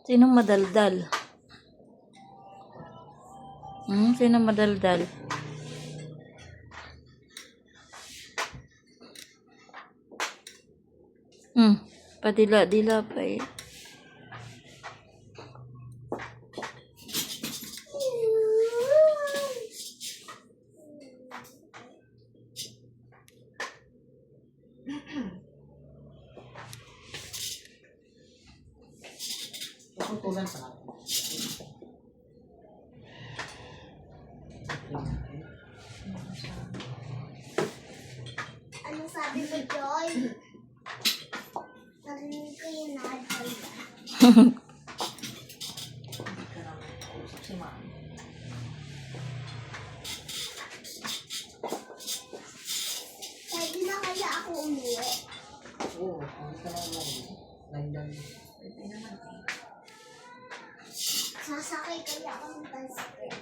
Sinong madaldal? Sinong madaldal? Padila-dila pa eh. Tutulan pa natin. Ano sabi mo, Joy? Narinig ko yung nadal. Si Mami. Pwede na kaya ako umuwi? Oo, hindi ka na umuwi. Landan. Pwede naman. Sasakay kaya ako ng tricycle.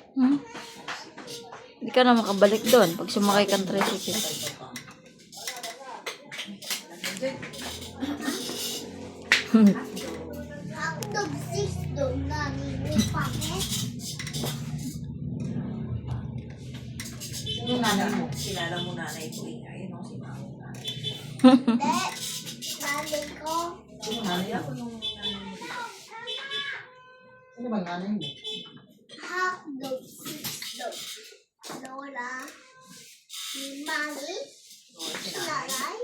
Hindi ka na makabalik doon pag sumakay kang tricycle. Hotdog 6 doon na may paket. Yung nanay mo, kilala mo nanay ko eh. Ayun o, si Mami. Hindi. Nanay ko. Yung nanay ako yung nanay mo. Sino ba nanay mo? Hotdog 6 doon. Lola. Si Mami. Si nanay.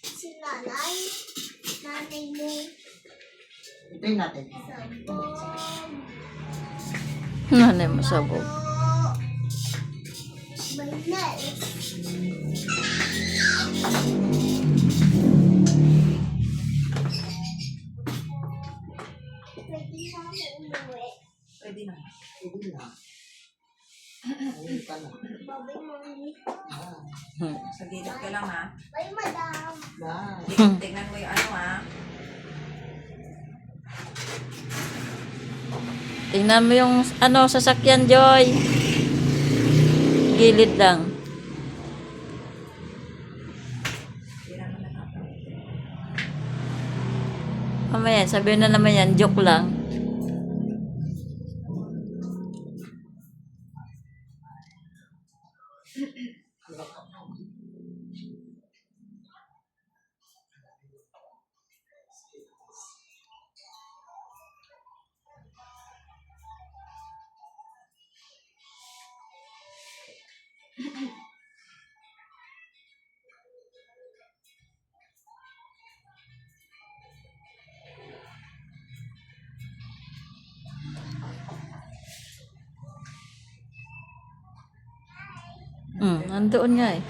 Si nanay. Nanay mo. Ito yung natin. Sabog. Nanay mo sabog. May nails. Pwede na ako umuwi. Pwede na. Pwede na. Ayun ka na. Babay, Mami. Ah. Sa gilid ka lang ha. Bye, Madam. Bye. Tignan mo yung ano ha. Tingnan mo yung sasakyan, Joy. Gilid lang. Hindi naman nakakawin. Mamaya, sabihin na naman yan, joke lang. Nandoon nga eh.